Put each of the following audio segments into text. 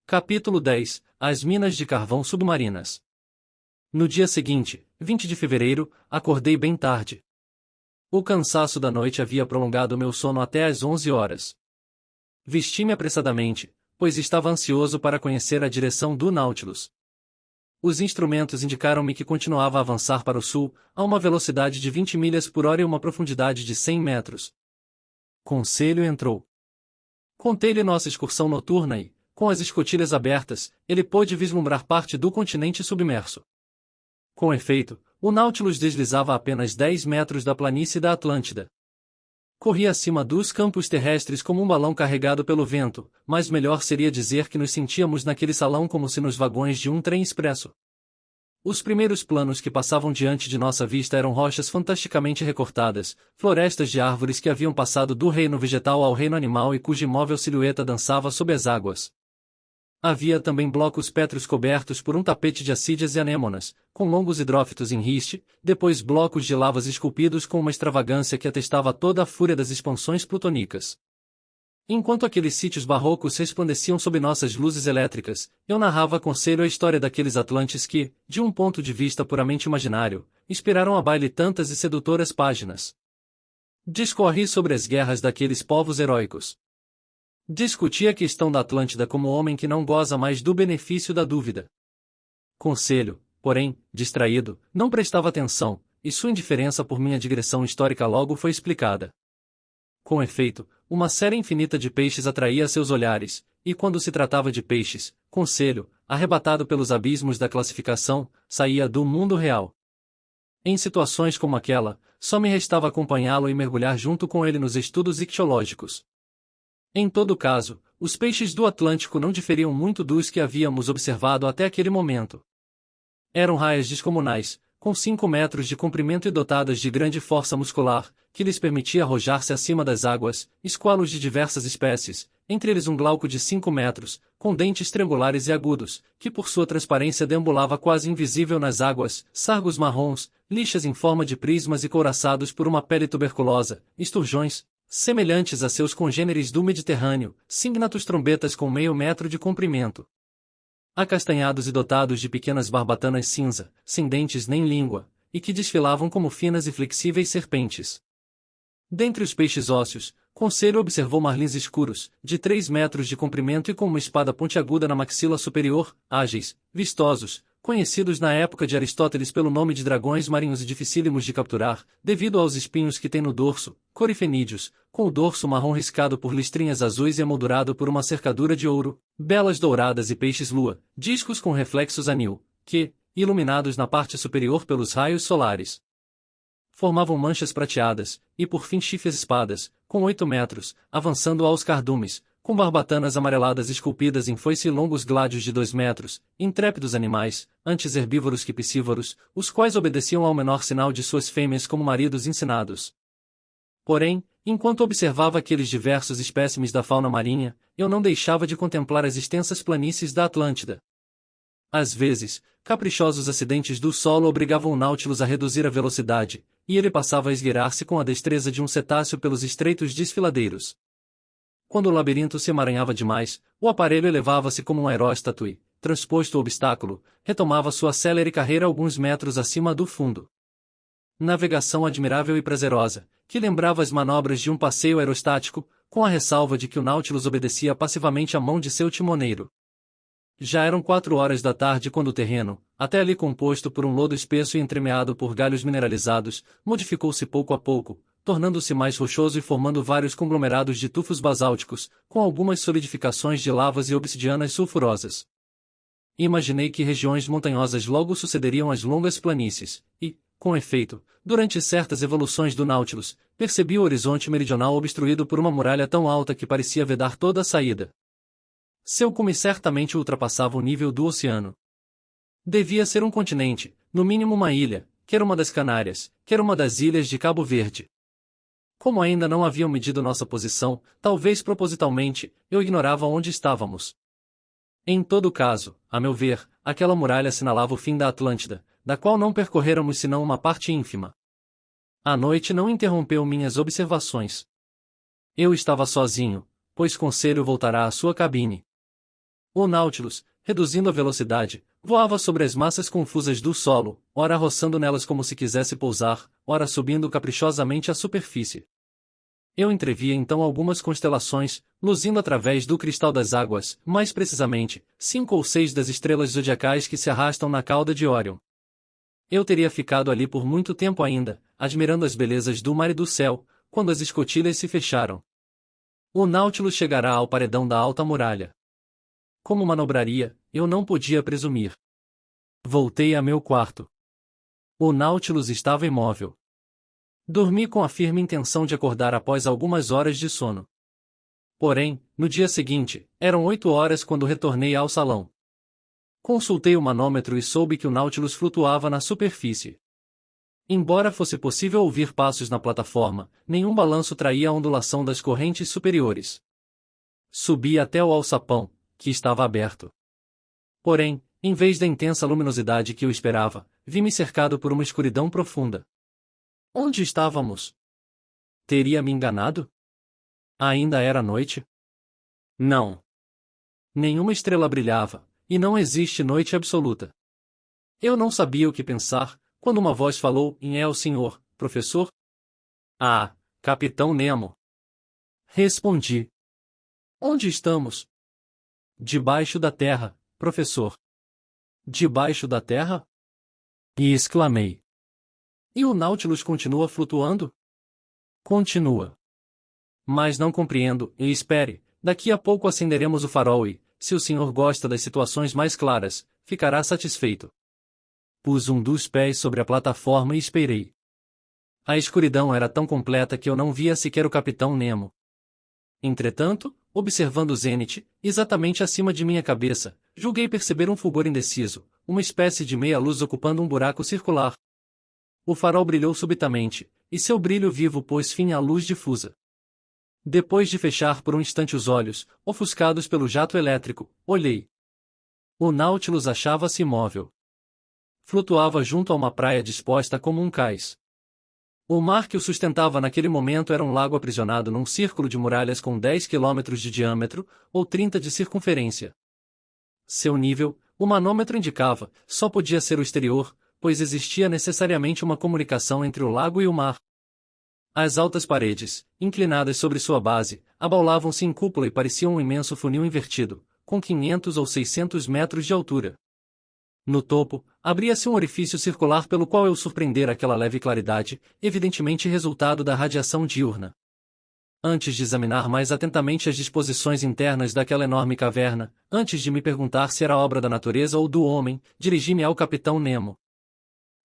Capítulo 10 As minas de carvão submarinas. No dia seguinte, 20 de fevereiro, acordei bem tarde. O cansaço da noite havia prolongado meu sono até às 11 horas. Vesti-me apressadamente, pois estava ansioso para conhecer a direção do Nautilus. Os instrumentos indicaram-me que continuava a avançar para o sul, a uma velocidade de 20 milhas por hora e uma profundidade de 100 metros. Conselho entrou. Contei-lhe nossa excursão noturna e, com as escotilhas abertas, ele pôde vislumbrar parte do continente submerso. Com efeito, o Nautilus deslizava a apenas 10 metros da planície da Atlântida. Corria acima dos campos terrestres como um balão carregado pelo vento, mas melhor seria dizer que nos sentíamos naquele salão como se nos vagões de um trem expresso. Os primeiros planos que passavam diante de nossa vista eram rochas fantasticamente recortadas, florestas de árvores que haviam passado do reino vegetal ao reino animal e cuja imóvel silhueta dançava sob as águas. Havia também blocos pétreos cobertos por um tapete de assídeas e anêmonas, com longos hidrófitos em riste, depois blocos de lavas esculpidos com uma extravagância que atestava toda a fúria das expansões plutônicas. Enquanto aqueles sítios barrocos resplandeciam sob nossas luzes elétricas, eu narrava a Conselho a história daqueles atlantes que, de um ponto de vista puramente imaginário, inspiraram a baile tantas e sedutoras páginas. Discorri sobre as guerras daqueles povos heróicos. Discuti a questão da Atlântida como homem que não goza mais do benefício da dúvida. Conselho, porém, distraído, não prestava atenção, e sua indiferença por minha digressão histórica logo foi explicada. Com efeito, uma série infinita de peixes atraía seus olhares, e quando se tratava de peixes, Conselho, arrebatado pelos abismos da classificação, saía do mundo real. Em situações como aquela, só me restava acompanhá-lo e mergulhar junto com ele nos estudos ictiológicos. Em todo caso, os peixes do Atlântico não diferiam muito dos que havíamos observado até aquele momento. Eram raias descomunais, com 5 metros de comprimento e dotadas de grande força muscular, que lhes permitia arrojar-se acima das águas, esqualos de diversas espécies, entre eles um glauco de 5 metros, com dentes triangulares e agudos, que por sua transparência deambulava quase invisível nas águas, sargos marrons, lixas em forma de prismas e couraçados por uma pele tuberculosa, esturjões, semelhantes a seus congêneres do Mediterrâneo, cygnatus trombetas com meio metro de comprimento. Acastanhados e dotados de pequenas barbatanas cinza, sem dentes nem língua, e que desfilavam como finas e flexíveis serpentes. Dentre os peixes ósseos, Conselho observou marlins escuros, de 3 metros de comprimento e com uma espada pontiaguda na maxila superior, ágeis, vistosos, conhecidos na época de Aristóteles pelo nome de dragões marinhos e dificílimos de capturar, devido aos espinhos que têm no dorso, corifenídeos, com o dorso marrom riscado por listrinhas azuis e emoldurado por uma cercadura de ouro, belas douradas e peixes-lua, discos com reflexos anil, que, iluminados na parte superior pelos raios solares, formavam manchas prateadas, e por fim chifres-espadas, com 8 metros, avançando aos cardumes, com barbatanas amareladas esculpidas em foice e longos gládios de 2 metros, intrépidos animais, antes herbívoros que piscívoros, os quais obedeciam ao menor sinal de suas fêmeas como maridos ensinados. Porém, enquanto observava aqueles diversos espécimes da fauna marinha, eu não deixava de contemplar as extensas planícies da Atlântida. Às vezes, caprichosos acidentes do solo obrigavam o Nautilus a reduzir a velocidade, e ele passava a esgueirar-se com a destreza de um cetáceo pelos estreitos desfiladeiros. Quando o labirinto se emaranhava demais, o aparelho elevava-se como um aeróstato e, transposto o obstáculo, retomava sua célere carreira alguns metros acima do fundo. Navegação admirável e prazerosa, que lembrava as manobras de um passeio aerostático, com a ressalva de que o Nautilus obedecia passivamente à mão de seu timoneiro. Já eram 4 horas da tarde quando o terreno, até ali composto por um lodo espesso e entremeado por galhos mineralizados, modificou-se pouco a pouco, tornando-se mais rochoso e formando vários conglomerados de tufos basálticos, com algumas solidificações de lavas e obsidianas sulfurosas. Imaginei que regiões montanhosas logo sucederiam às longas planícies, e, com efeito, durante certas evoluções do Nautilus, percebi o horizonte meridional obstruído por uma muralha tão alta que parecia vedar toda a saída. Seu cume certamente ultrapassava o nível do oceano. Devia ser um continente, no mínimo uma ilha, quer uma das Canárias, quer uma das ilhas de Cabo Verde. Como ainda não haviam medido nossa posição, talvez propositalmente, eu ignorava onde estávamos. Em todo caso, a meu ver, aquela muralha assinalava o fim da Atlântida, da qual não percorreramos senão uma parte ínfima. A noite não interrompeu minhas observações. Eu estava sozinho, pois Conselho voltará à sua cabine. O Nautilus, reduzindo a velocidade, voava sobre as massas confusas do solo, ora roçando nelas como se quisesse pousar, ora subindo caprichosamente à superfície. Eu entrevia então algumas constelações, luzindo através do cristal das águas, mais precisamente, 5 ou 6 das estrelas zodiacais que se arrastam na cauda de Órion. Eu teria ficado ali por muito tempo ainda, admirando as belezas do mar e do céu, quando as escotilhas se fecharam. O Nautilus chegará ao paredão da alta muralha. Como manobraria, eu não podia presumir. Voltei a meu quarto. O Nautilus estava imóvel. Dormi com a firme intenção de acordar após algumas horas de sono. Porém, no dia seguinte, eram 8 horas quando retornei ao salão. Consultei o manômetro e soube que o Nautilus flutuava na superfície. Embora fosse possível ouvir passos na plataforma, nenhum balanço traía a ondulação das correntes superiores. Subi até o alçapão, que estava aberto. Porém, em vez da intensa luminosidade que eu esperava, vi-me cercado por uma escuridão profunda. Onde estávamos? Teria me enganado? Ainda era noite? Não. Nenhuma estrela brilhava, e não existe noite absoluta. Eu não sabia o que pensar, quando uma voz falou em o senhor, professor? Ah, Capitão Nemo. Respondi. Onde estamos? Debaixo da terra, professor. Debaixo da terra? E exclamei. E o Nautilus continua flutuando? Continua. Mas não compreendo, e espere, daqui a pouco acenderemos o farol e, se o senhor gosta das situações mais claras, ficará satisfeito. Pus um dos pés sobre a plataforma e esperei. A escuridão era tão completa que eu não via sequer o Capitão Nemo. Entretanto, observando o zênite, exatamente acima de minha cabeça, julguei perceber um fulgor indeciso, uma espécie de meia-luz ocupando um buraco circular. O farol brilhou subitamente, e seu brilho vivo pôs fim à luz difusa. Depois de fechar por um instante os olhos, ofuscados pelo jato elétrico, olhei. O Nautilus achava-se imóvel. Flutuava junto a uma praia disposta como um cais. O mar que o sustentava naquele momento era um lago aprisionado num círculo de muralhas com 10 quilômetros de diâmetro, ou 30 de circunferência. Seu nível, o manômetro indicava, só podia ser o exterior, pois existia necessariamente uma comunicação entre o lago e o mar. As altas paredes, inclinadas sobre sua base, abaulavam-se em cúpula e pareciam um imenso funil invertido, com 500 ou 600 metros de altura. No topo, abria-se um orifício circular pelo qual eu surpreendera aquela leve claridade, evidentemente resultado da radiação diurna. Antes de examinar mais atentamente as disposições internas daquela enorme caverna, antes de me perguntar se era obra da natureza ou do homem, dirigi-me ao Capitão Nemo.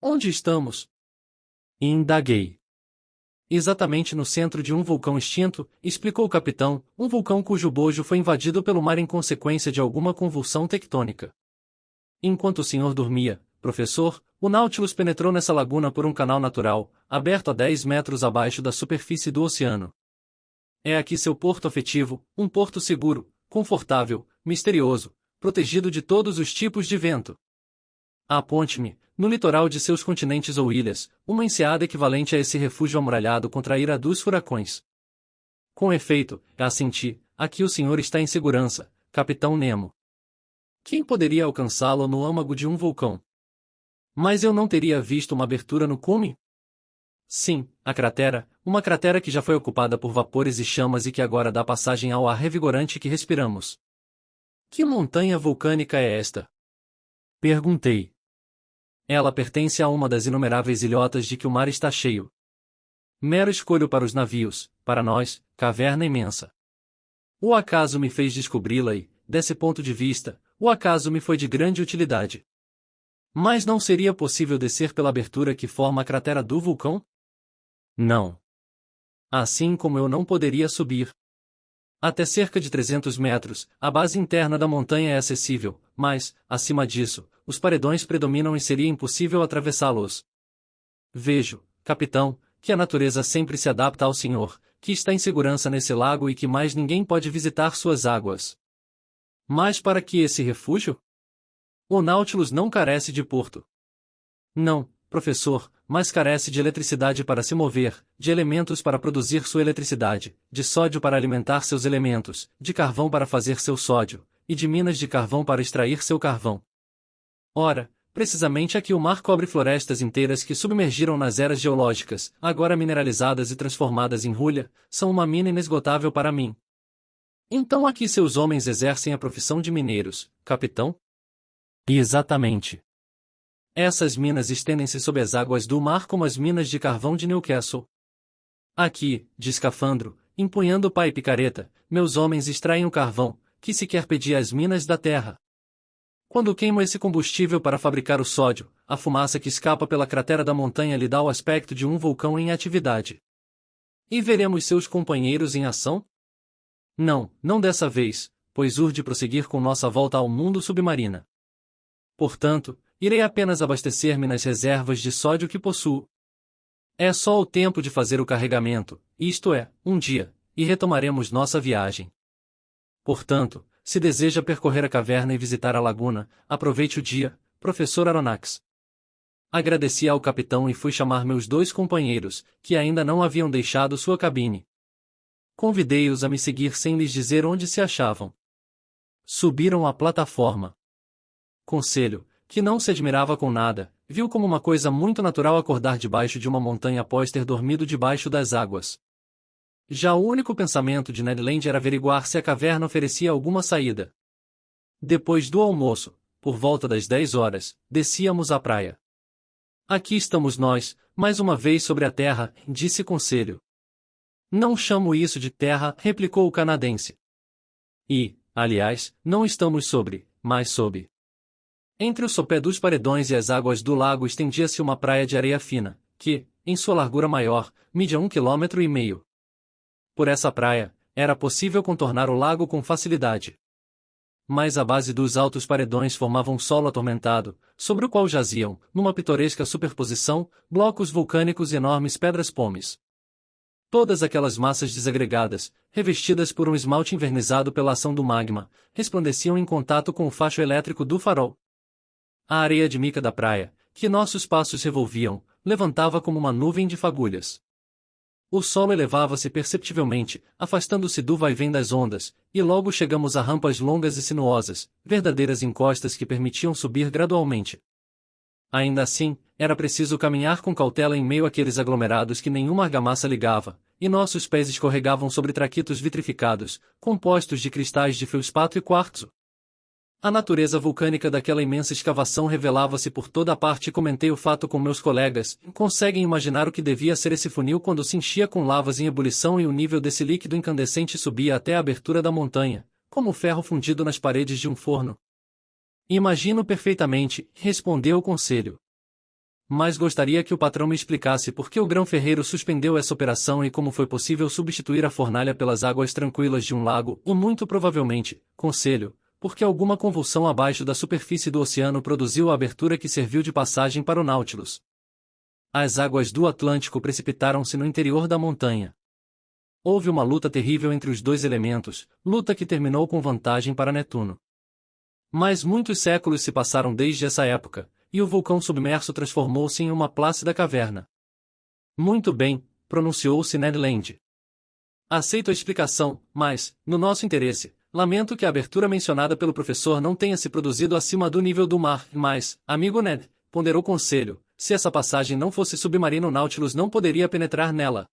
Onde estamos? Indaguei. Exatamente no centro de um vulcão extinto, explicou o capitão, um vulcão cujo bojo foi invadido pelo mar em consequência de alguma convulsão tectônica. Enquanto o senhor dormia, professor, o Nautilus penetrou nessa laguna por um canal natural, aberto a 10 metros abaixo da superfície do oceano. É aqui seu porto afetivo, um porto seguro, confortável, misterioso, protegido de todos os tipos de vento. Aponte-me, no litoral de seus continentes ou ilhas, uma enseada equivalente a esse refúgio amuralhado contra a ira dos furacões. Com efeito, assenti, aqui o senhor está em segurança, Capitão Nemo. Quem poderia alcançá-lo no âmago de um vulcão? Mas eu não teria visto uma abertura no cume? Sim, a cratera, uma cratera que já foi ocupada por vapores e chamas e que agora dá passagem ao ar revigorante que respiramos. Que montanha vulcânica é esta? Perguntei. Ela pertence a uma das inumeráveis ilhotas de que o mar está cheio. Mero escolho para os navios, para nós, caverna imensa. O acaso me fez descobri-la e, desse ponto de vista, o acaso me foi de grande utilidade. Mas não seria possível descer pela abertura que forma a cratera do vulcão? Não. Assim como eu não poderia subir. Até cerca de 300 metros, a base interna da montanha é acessível, mas, acima disso, os paredões predominam e seria impossível atravessá-los. Vejo, capitão, que a natureza sempre se adapta ao senhor, que está em segurança nesse lago e que mais ninguém pode visitar suas águas. Mas para que esse refúgio? O Nautilus não carece de porto. Não, professor, mas carece de eletricidade para se mover, de elementos para produzir sua eletricidade, de sódio para alimentar seus elementos, de carvão para fazer seu sódio, e de minas de carvão para extrair seu carvão. Ora, precisamente aqui o mar cobre florestas inteiras que submergiram nas eras geológicas, agora mineralizadas e transformadas em hulha, são uma mina inesgotável para mim. Então aqui seus homens exercem a profissão de mineiros, capitão? E exatamente. Essas minas estendem-se sob as águas do mar como as minas de carvão de Newcastle. Aqui, de escafandro, empunhando pá e picareta, meus homens extraem o carvão, que sequer pedia às minas da terra. Quando queimam esse combustível para fabricar o sódio, a fumaça que escapa pela cratera da montanha lhe dá o aspecto de um vulcão em atividade. E veremos seus companheiros em ação? Não, não dessa vez, pois urge prosseguir com nossa volta ao mundo submarina. Portanto, irei apenas abastecer-me nas reservas de sódio que possuo. É só o tempo de fazer o carregamento, isto é, um dia, e retomaremos nossa viagem. Portanto, se deseja percorrer a caverna e visitar a laguna, aproveite o dia, professor Aronnax. Agradeci ao capitão e fui chamar meus 2 companheiros, que ainda não haviam deixado sua cabine. Convidei-os a me seguir sem lhes dizer onde se achavam. Subiram à plataforma. Conselho, que não se admirava com nada, viu como uma coisa muito natural acordar debaixo de uma montanha após ter dormido debaixo das águas. Já o único pensamento de Ned Land era averiguar se a caverna oferecia alguma saída. Depois do almoço, por volta das 10 horas, descíamos à praia. Aqui estamos nós, mais uma vez sobre a terra, disse Conselho. Não chamo isso de terra, replicou o canadense. E, aliás, não estamos sobre, mas sob. Entre o sopé dos paredões e as águas do lago estendia-se uma praia de areia fina, que, em sua largura maior, media 1,5 km. Por essa praia, era possível contornar o lago com facilidade. Mas a base dos altos paredões formava um solo atormentado, sobre o qual jaziam, numa pitoresca superposição, blocos vulcânicos e enormes pedras-pomes. Todas aquelas massas desagregadas, revestidas por um esmalte envernizado pela ação do magma, resplandeciam em contato com o facho elétrico do farol. A areia de mica da praia, que nossos passos revolviam, levantava como uma nuvem de fagulhas. O solo elevava-se perceptivelmente, afastando-se do vai-vém das ondas, e logo chegamos a rampas longas e sinuosas, verdadeiras encostas que permitiam subir gradualmente. Ainda assim, era preciso caminhar com cautela em meio àqueles aglomerados que nenhuma argamassa ligava, e nossos pés escorregavam sobre traquitos vitrificados, compostos de cristais de feldspato e quartzo. A natureza vulcânica daquela imensa escavação revelava-se por toda a parte e comentei o fato com meus colegas. Conseguem imaginar o que devia ser esse funil quando se enchia com lavas em ebulição e o nível desse líquido incandescente subia até a abertura da montanha, como ferro fundido nas paredes de um forno? Imagino perfeitamente, respondeu o Conselho. Mas gostaria que o patrão me explicasse por que o grão-ferreiro suspendeu essa operação e como foi possível substituir a fornalha pelas águas tranquilas de um lago, ou muito provavelmente, Conselho, porque alguma convulsão abaixo da superfície do oceano produziu a abertura que serviu de passagem para o Nautilus. As águas do Atlântico precipitaram-se no interior da montanha. Houve uma luta terrível entre os 2 elementos, luta que terminou com vantagem para Netuno. Mas muitos séculos se passaram desde essa época, e o vulcão submerso transformou-se em uma plácida caverna. Muito bem, pronunciou-se Ned Land. Aceito a explicação, mas, no nosso interesse, lamento que a abertura mencionada pelo professor não tenha se produzido acima do nível do mar, mas, amigo Ned, ponderou Conselho, se essa passagem não fosse submarina o Nautilus não poderia penetrar nela.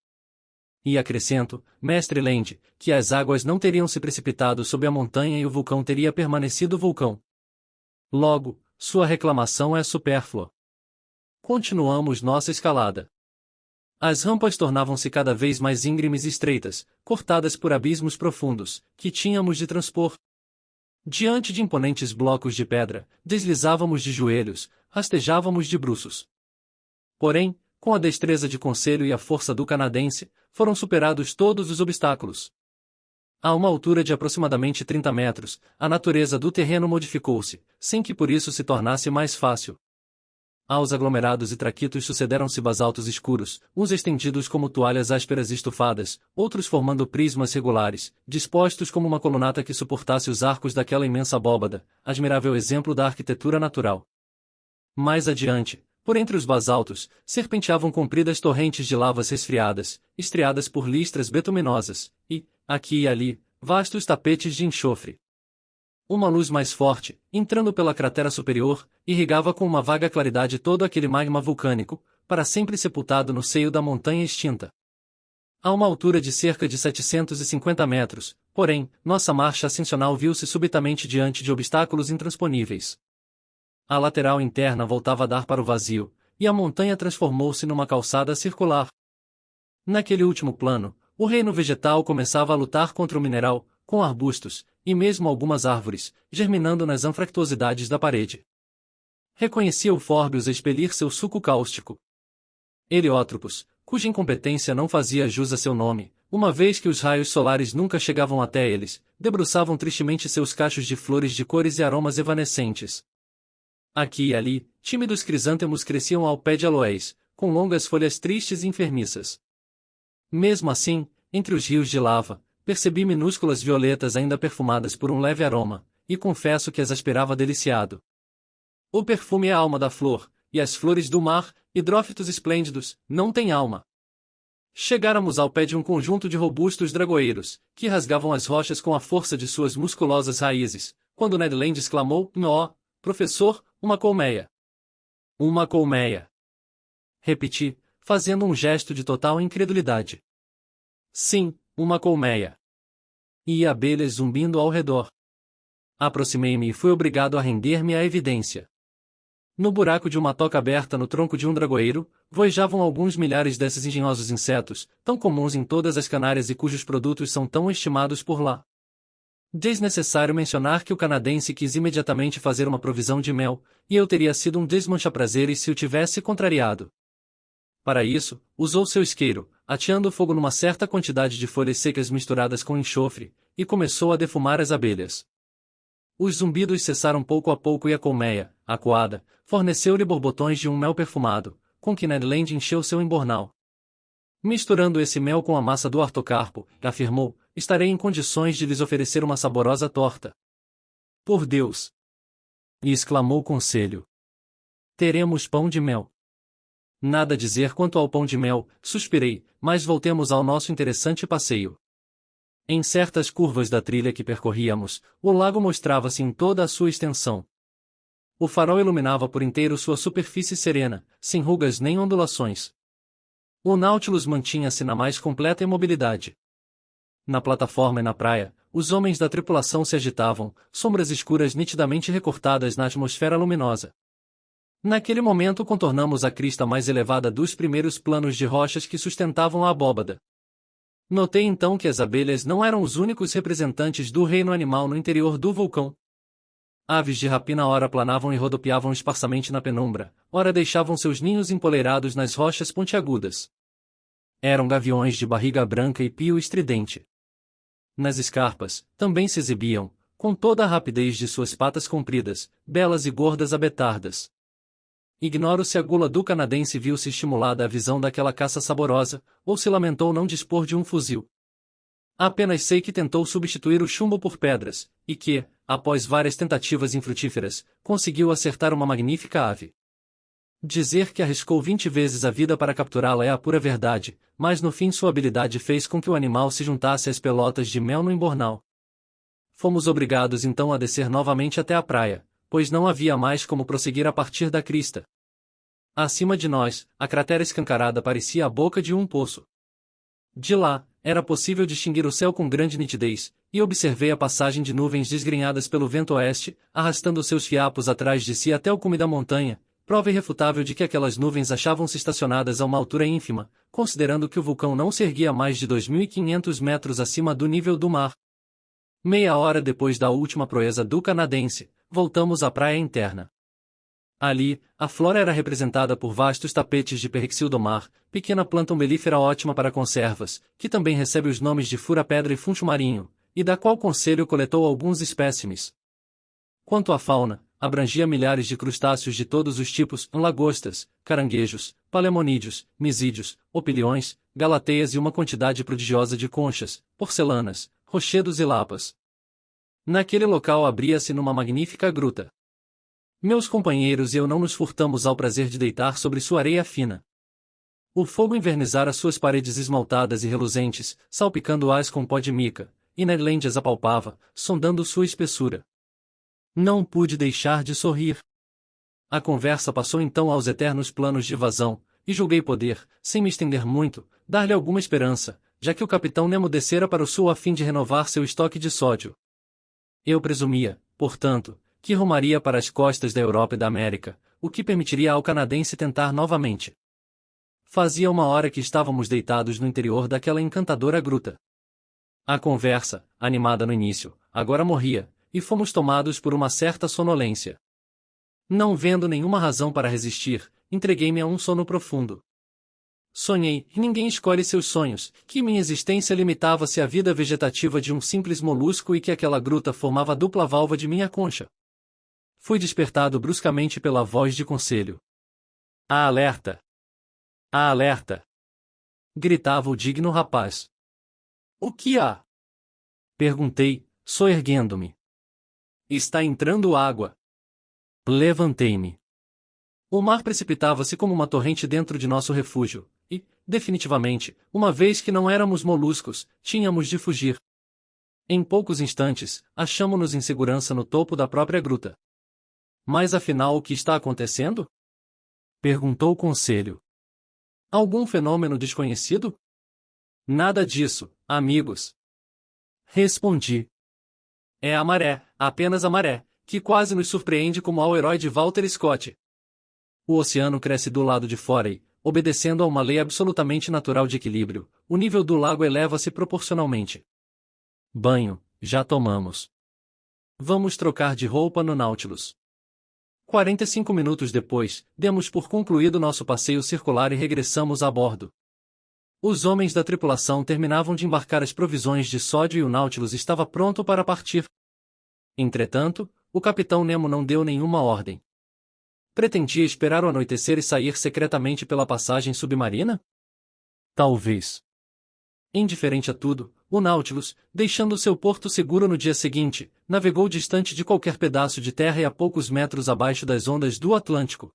E acrescento, mestre Land, que as águas não teriam se precipitado sob a montanha e o vulcão teria permanecido vulcão. Logo, sua reclamação é supérflua. Continuamos nossa escalada. As rampas tornavam-se cada vez mais íngremes e estreitas, cortadas por abismos profundos, que tínhamos de transpor. Diante de imponentes blocos de pedra, deslizávamos de joelhos, rastejávamos de bruços. Porém, com a destreza de Conselho e a força do canadense, foram superados todos os obstáculos. A uma altura de aproximadamente 30 metros, a natureza do terreno modificou-se, sem que por isso se tornasse mais fácil. Aos aglomerados e traquitos sucederam-se basaltos escuros, uns estendidos como toalhas ásperas e estufadas, outros formando prismas regulares, dispostos como uma colunata que suportasse os arcos daquela imensa abóbada, admirável exemplo da arquitetura natural. Mais adiante, por entre os basaltos, serpenteavam compridas torrentes de lavas resfriadas, estriadas por listras betuminosas, e, aqui e ali, vastos tapetes de enxofre. Uma luz mais forte, entrando pela cratera superior, irrigava com uma vaga claridade todo aquele magma vulcânico, para sempre sepultado no seio da montanha extinta. A uma altura de cerca de 750 metros, porém, nossa marcha ascensional viu-se subitamente diante de obstáculos intransponíveis. A lateral interna voltava a dar para o vazio, e a montanha transformou-se numa calçada circular. Naquele último plano, o reino vegetal começava a lutar contra o mineral, com arbustos, e mesmo algumas árvores, germinando nas anfractuosidades da parede. Reconhecia o Fórbios expelir seu suco cáustico. Heliótropos, cuja incompetência não fazia jus a seu nome, uma vez que os raios solares nunca chegavam até eles, debruçavam tristemente seus cachos de flores de cores e aromas evanescentes. Aqui e ali, tímidos crisântemos cresciam ao pé de aloés, com longas folhas tristes e enfermiças. Mesmo assim, entre os rios de lava, percebi minúsculas violetas ainda perfumadas por um leve aroma, e confesso que as aspirava deliciado. O perfume é a alma da flor, e as flores do mar, hidrófitos esplêndidos, não têm alma. Chegáramos ao pé de um conjunto de robustos dragoeiros, que rasgavam as rochas com a força de suas musculosas raízes, quando Ned Land exclamou: "Oh, professor, uma colmeia!" Uma colmeia! Repeti, fazendo um gesto de total incredulidade. Sim, uma colmeia. E abelhas zumbindo ao redor. Aproximei-me e fui obrigado a render-me à evidência. No buraco de uma toca aberta no tronco de um dragoeiro, voejavam alguns milhares desses engenhosos insetos, tão comuns em todas as Canárias e cujos produtos são tão estimados por lá. Desnecessário mencionar que o canadense quis imediatamente fazer uma provisão de mel, e eu teria sido um desmancha-prazeres se o tivesse contrariado. Para isso, usou seu isqueiro, ateando fogo numa certa quantidade de folhas secas misturadas com enxofre, e começou a defumar as abelhas. Os zumbidos cessaram pouco a pouco e a colmeia, acuada, forneceu-lhe borbotões de um mel perfumado, com que Ned Land encheu seu embornal. Misturando esse mel com a massa do artocarpo, afirmou, estarei em condições de lhes oferecer uma saborosa torta. Por Deus! E exclamou Conselho. Teremos pão de mel. Nada a dizer quanto ao pão de mel, suspirei, mas voltemos ao nosso interessante passeio. Em certas curvas da trilha que percorríamos, o lago mostrava-se em toda a sua extensão. O farol iluminava por inteiro sua superfície serena, sem rugas nem ondulações. O Nautilus mantinha-se na mais completa imobilidade. Na plataforma e na praia, os homens da tripulação se agitavam, sombras escuras nitidamente recortadas na atmosfera luminosa. Naquele momento contornamos a crista mais elevada dos primeiros planos de rochas que sustentavam a abóbada. Notei então que as abelhas não eram os únicos representantes do reino animal no interior do vulcão. Aves de rapina ora planavam e rodopiavam esparsamente na penumbra, ora deixavam seus ninhos empoleirados nas rochas pontiagudas. Eram gaviões de barriga branca e pio estridente. Nas escarpas, também se exibiam, com toda a rapidez de suas patas compridas, belas e gordas abetardas. Ignoro se a gula do canadense viu-se estimulada à visão daquela caça saborosa, ou se lamentou não dispor de um fuzil. Apenas sei que tentou substituir o chumbo por pedras, e que, após várias tentativas infrutíferas, conseguiu acertar uma magnífica ave. Dizer que arriscou 20 vezes a vida para capturá-la é a pura verdade, mas no fim sua habilidade fez com que o animal se juntasse às pelotas de mel no embornal. Fomos obrigados então a descer novamente até a praia, pois não havia mais como prosseguir a partir da crista. Acima de nós, a cratera escancarada parecia a boca de um poço. De lá, era possível distinguir o céu com grande nitidez, e observei a passagem de nuvens desgrenhadas pelo vento oeste, arrastando seus fiapos atrás de si até o cume da montanha, prova irrefutável de que aquelas nuvens achavam-se estacionadas a uma altura ínfima, considerando que o vulcão não se erguia mais de 2.500 metros acima do nível do mar. Meia hora depois da última proeza do canadense, voltamos à praia interna. Ali, a flora era representada por vastos tapetes de perixil do mar, pequena planta umbelífera ótima para conservas, que também recebe os nomes de fura-pedra e funcho marinho, e da qual Conselho coletou alguns espécimes. Quanto à fauna, abrangia milhares de crustáceos de todos os tipos, lagostas, caranguejos, palemonídeos, misídeos, opiliões, galateias e uma quantidade prodigiosa de conchas, porcelanas, rochedos e lapas. Naquele local abria-se numa magnífica gruta. Meus companheiros e eu não nos furtamos ao prazer de deitar sobre sua areia fina. O fogo invernizara suas paredes esmaltadas e reluzentes, salpicando-as com pó de mica, e Ned Land as apalpava, sondando sua espessura. Não pude deixar de sorrir. A conversa passou então aos eternos planos de evasão, e julguei poder, sem me estender muito, dar-lhe alguma esperança, já que o capitão Nemo descera para o sul a fim de renovar seu estoque de sódio. Eu presumia, portanto, que rumaria para as costas da Europa e da América, o que permitiria ao canadense tentar novamente. Fazia uma hora que estávamos deitados no interior daquela encantadora gruta. A conversa, animada no início, agora morria, e fomos tomados por uma certa sonolência. Não vendo nenhuma razão para resistir, entreguei-me a um sono profundo. Sonhei, e ninguém escolhe seus sonhos, que minha existência limitava-se à vida vegetativa de um simples molusco e que aquela gruta formava a dupla válvula de minha concha. Fui despertado bruscamente pela voz de conselho. "Ah, alerta! Ah, alerta!" gritava o digno rapaz. "O que há?" perguntei, soerguendo-me. "Está entrando água." Levantei-me. O mar precipitava-se como uma torrente dentro de nosso refúgio, e, definitivamente, uma vez que não éramos moluscos, tínhamos de fugir. Em poucos instantes, achamo-nos em segurança no topo da própria gruta. "Mas afinal o que está acontecendo?" perguntou o conselho. "Algum fenômeno desconhecido?" "Nada disso, amigos." Respondi. "É a maré, apenas a maré, que quase nos surpreende como ao herói de Walter Scott. O oceano cresce do lado de fora e, obedecendo a uma lei absolutamente natural de equilíbrio, o nível do lago eleva-se proporcionalmente. Banho, já tomamos. Vamos trocar de roupa no Nautilus." 45 minutos depois, demos por concluído nosso passeio circular e regressamos a bordo. Os homens da tripulação terminavam de embarcar as provisões de sódio e o Nautilus estava pronto para partir. Entretanto, o capitão Nemo não deu nenhuma ordem. Pretendia esperar o anoitecer e sair secretamente pela passagem submarina? Talvez. Indiferente a tudo, o Nautilus, deixando seu porto seguro no dia seguinte, navegou distante de qualquer pedaço de terra e a poucos metros abaixo das ondas do Atlântico.